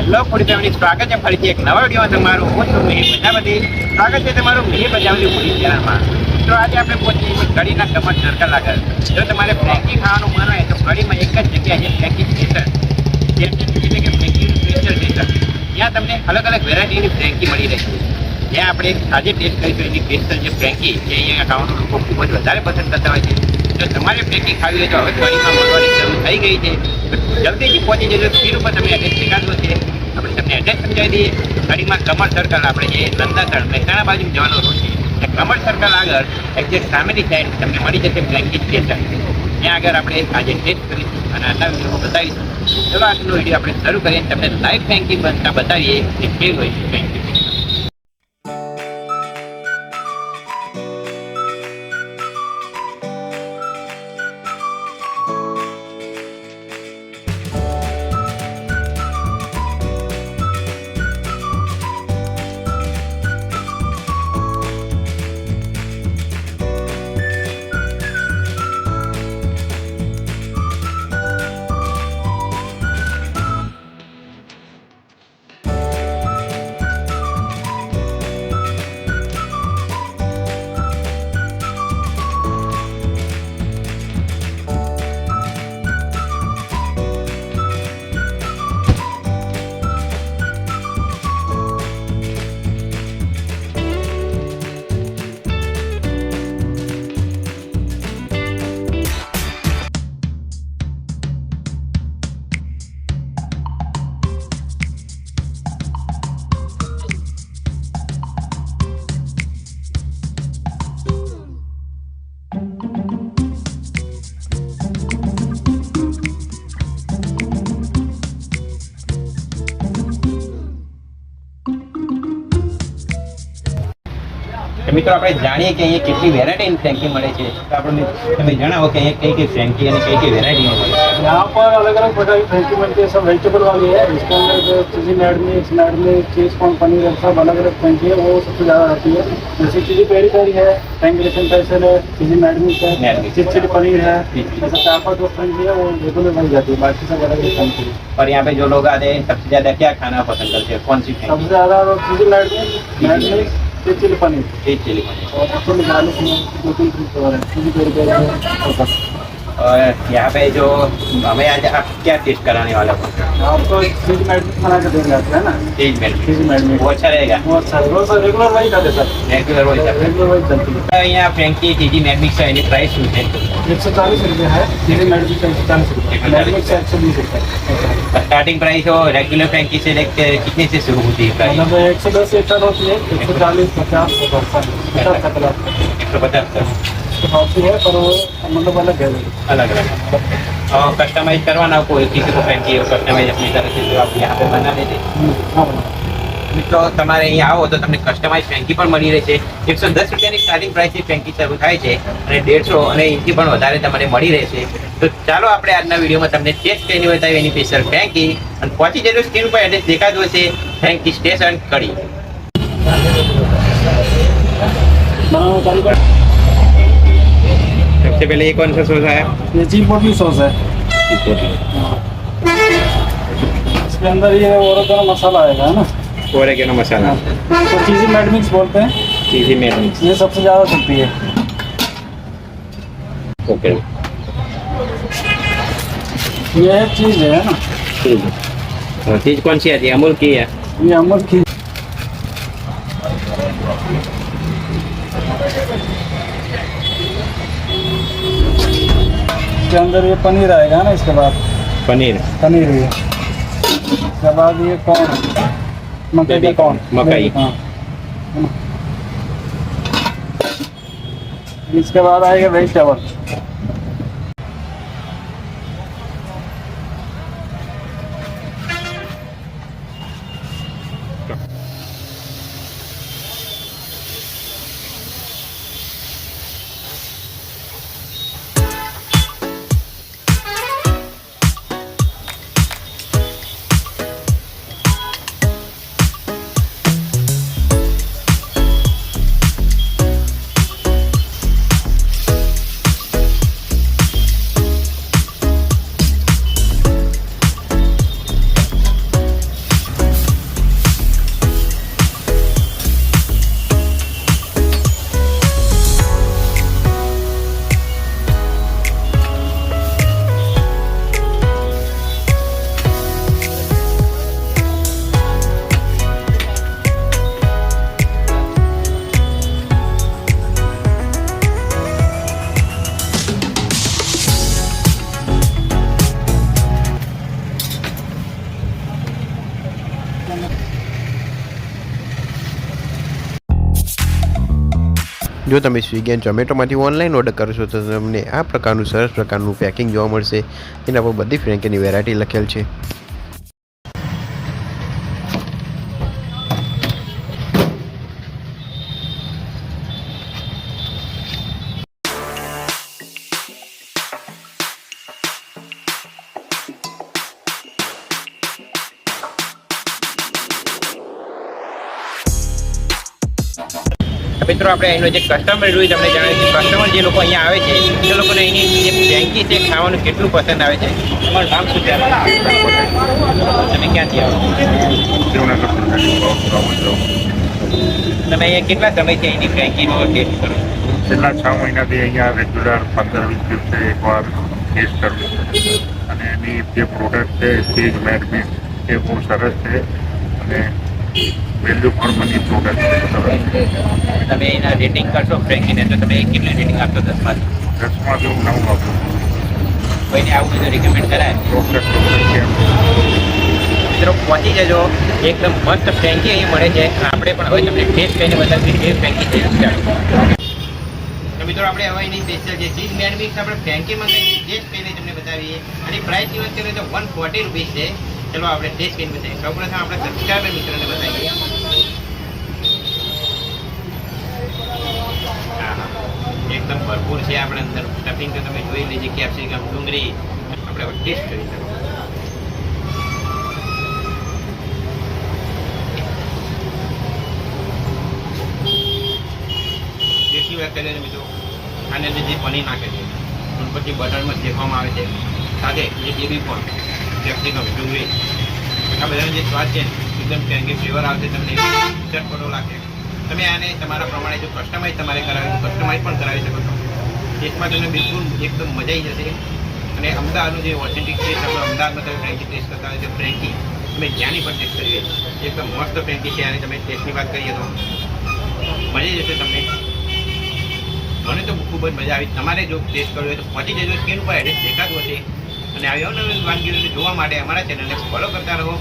Hello food family, સ્વાગત છે ફરીથી એક નવા વિડીયોમાં તમારું. હું છું મિહિર પ્રજાપતિ. સ્વાગત છે તમારું મિહિર પ્રજાપતિ ફૂડ ચેનલમાં. તો આજે આપણે પહોંચીએ છીએ કડીના કમર સર્કલ આગળ. જો તમારે ફ્રેન્કી ખાવાનું મન હોય તો કડીમાં એક જ જગ્યા છે, ફ્રેન્કી સ્ટેશન. એટલે કે ફ્રેન્કીનું સ્પેશિયલ સ્ટેશન. ત્યાં તમને અલગ અલગ વેરાયટીની ફ્રેન્કી મળી રહે છે. ત્યાં આપણે આજે ટેસ્ટ કરીશું એની સ્પેશિયલ જે ફ્રેન્કી, જે અહીંયા ખાવાનું લોકો ખૂબ જ વધારે પસંદ કરતા હોય છે. જો તમારે ફ્રેન્કી ખાવી હોય તો હવે કડીમાં મળવાની શરૂ થઈ ગઈ છે. જલ્દીથી પહોંચી જજો. સ્ક્રીન ઉપર તમને એડ્રેસ દેખાડવું છે. આપણે તમને એડ્રેસ સમજાવી દઈએ. કડીમાં કમર સર્કલ, આપણે જે નંદાસણ મહેસાણા બાજુ જવાનો રોડ છે, એ કમર સર્કલ આગળ એક્ઝેક્ટ સામેની સાઈડ તમને મળી જશે ફ્રેન્કી સ્ટેશન. ત્યાં આગળ આપણે આજે ટેસ્ટ કરીશું અને આટલા વિડીયો બતાવીશું. ચલો આજનો વિડીયો આપણે શરૂ કરીએ. તમને લાઈવ ફ્રેન્કી બનતા બતાવીએ કે કેવું હોય છે ફ્રેન્કી. મિત્રો આપણે જાણીએ કે અહીંયા કેટલી વેરાયટીની ફ્રેન્કી મળે છે. તો આપણને તમે જણાવો કે અહીંયા કઈ फ्रेंकी અને કઈ वेरायटी મળે છે. यहाँ पर अलग अलग प्रकार की फ्रेंकी बनती है. सब वेजिटेबल वाली है. इसके अंदर जो चीज़ी मैड चीज़ कॉर्न पनीर सब अलग अलग फ्रेंकी है, वो सबसे ज़्यादा रहती है. जैसे चीज़ी पेरी पेरी है, फ्रेंकी स्पेशल है, चीज़ी मैड मिक्स है, चीज़ चिली पनीर है. जैसे 4-5 जो फ्रेंकी है वो रेगुलर बन जाती है. बाकी सब अलग अलग फ्रेंकी है. और यहाँ पे जो लोग आते हैं सबसे ज़्यादा क्या खाना पसंद करते हैं, कौन सी सबसे ज़्यादा cheesy mad mix, cheese chilli paneer, chilli paneer और एक्चुअली गार्लिक में 2-3 फ्लेवर है. चीज़ी पेरी पेरी है. और यहाँ पे जो हमें आज आप क्या टेस्ट कराने वाला हो? आपको चीज़ मैड मिक्स बना के देंगे आपको, है ना. चीज मैड मिक्स वो अच्छा रहेगा. वो अच्छा है. रोज रेगुलर वही खाते सर. रेगुलर वही रेगुलर वही चलती है. यहाँ फ्रेंकी चीजी मैड मिक्स है, प्राइस શું છે? 140 रुपये है. चीज़ी मैड मिक्स 140 रुपये. मैड मिक्स 120 रुपये. स्टार्टिंग प्राइस हो रेगुलर फ्रेंकी से लेकर कितने से शुरू होती है प्राइस? मतलब 110 से स्टार्ट होती है. 140, 50, 50 150 होती है. पर वो मतलब अलग है. अलग अलग कस्टमाइज करवाना कोई किसी को फ्रेंकी कस्टमाइज अपनी तरह से तो आप यहाँ पे बना देते. મિત્રો તમારે અહીંયા આવો તો તમને કસ્ટમાઇઝ ફ્રેન્કી પણ મળી રહેશે. 110 રૂપિયાની સ્ટાર્ટિંગ પ્રાઇસથી ફ્રેન્કી શરૂ થાય છે અને 150 અને એથી પણ વધારે તમને મળી રહેશે. તો ચાલો આપણે આજના વિડીયોમાં તમને ટેસ્ટ કરીને બતાવીએ એની સ્પેશિયલ ફ્રેન્કી. અને પહોંચી જજો. સ્ક્રીન ઉપર એડ્રેસ દેખાતું હશે, ફ્રેન્કી સ્ટેશન કડી. सबसे पहले ये कौन सा सॉस है? ये चीज पोटली सॉस है. इसके अंदर ये ओरिगेनो मसाला आएगा, है ना. ओरिगेनो मसाला तो चीज़ी मैड मिक्स बोलते हैं. चीज़ी मैड मिक्स ये सबसे ज़्यादा चलती है. ओके. ये है चीज़ है ना. और चीज़ कौन सी आती है? अमूल की है. ये अमूल की. इसके अंदर ये पनीर आएगा ना. इसके बाद पनीर भी है. इसके बाद ये कॉर्न, मकई का कॉर्न, मकई. हाँ. इसके बाद आएगा वेजिटेबल. જો તમે સ્વિગી અને ઝોમેટોમાંથી ઓનલાઈન ઓર્ડર કરશો તો તમને આ પ્રકારનું સરસ પ્રકારનું પેકિંગ જોવા મળશે. એના પર બધી ફ્રેન્કીની વેરાયટી લખેલ છે. મિત્રો આપણે અહીંનો જે કસ્ટમર રિવ્યુ તમને જણાવ્યું કે કસ્ટમર જે લોકો અહીંયા આવે છે તે લોકોને અહીંની જે ફ્રેન્કી છે ખાવાનું કેટલું પસંદ આવે છે. તમારું નામ શું છે? તમે ક્યાંથી આવો? તમે અહીંયા કેટલા સમયથી અહીંની ફ્રેન્કીનો ટેસ્ટ કરો? છેલ્લા 6 મહિનાથી અહીંયા રેગ્યુલર 15-20 દિવસે એકવાર ટેસ્ટ કરું અને એની જે પ્રોડક્ટ છે ચીઝ મેડ મીટ એ બહુ સરસ છે અને વેલ્યુ ફોર મની પ્રોડક્ટ છે સરસ. તમે એના રેટિંગ કરશો ફ્રેન્કીને તો તમે કેટલી રેટિંગ આપશો 10માંથી? 10માંથી હું 9 આપું. કોઈને આવું બધું રિકમેન્ડ કરાય? ચોક્કસ કેમ મિત્રો પહોંચી જજો, એકદમ મસ્ત ફ્રેન્કી અહીં મળે છે. આપણે પણ હવે તમને ટેસ્ટ કરીને બતાવીએ કે ફ્રેન્કી છે. તો મિત્રો આપણે હવે એની સ્પેશિયલ જે ચીઝ મેડ મિક્સ આપણે ફ્રેન્કી મંગાવીએ ટેસ્ટ કરીને તમને બતાવીએ. અને પ્રાઇસની વાત કરીએ તો 140 રૂપીસ છે. ચલો આપણે ટેસ્ટ કરીને બતાવીએ. સૌપ્રથમ આપણે સબસ્ક્રાઈબર મિત્રોને બતાવીએ. એકદમ ભરપૂર છે આપણે અંદર સ્ટફિંગ તો તમે જોઈ લેજે. કેપ્સિકમ, ડુંગળી આપણે હવે ટેસ્ટ કરી શકો. ટેસ્ટની વાત કરીએ મિત્રો, આની અંદર જે પનીર નાખે છે અને પછી બટરમાં શેકવામાં આવે છે, સાથે જે બેબી કોર્ન, કેપ્સિકમ, ડુંગળી આ બધાનો જે સ્વાદ છે એકદમ ફ્રેન્કી ફ્લેવર આવશે. તમને ચટપટો લાગે. તમે આને તમારા પ્રમાણે જો કસ્ટમાઇઝ તમારે કરાવે તો કસ્ટમાઇઝ પણ કરાવી શકો છો. ટેસ્ટમાં તમને બિલકુલ એકદમ મજા આવી જશે. અને અમદાવાદનું જે ઓથેન્ટિક ટેસ્ટ આપણે અમદાવાદમાં તમે ફ્રેન્કી ટેસ્ટ કરતા હોય છે ફ્રેન્કી તમે જ્યાંની પણ ટેસ્ટ કરીએ એકદમ મસ્ત ફ્રેન્કી છે. અને તમે ટેસ્ટની વાત કરીએ તો મળી જશે તમને. મને તો ખૂબ જ મજા આવી. તમારે જો ટેસ્ટ કરવો હોય તો પહોંચી જજો. સ્ક્રીન ઉપર એડ્રેસ દેખાતું હશે. અને આવી અવનવી વાનગીઓને જોવા માટે અમારા ચેનલને ફોલો કરતા રહો.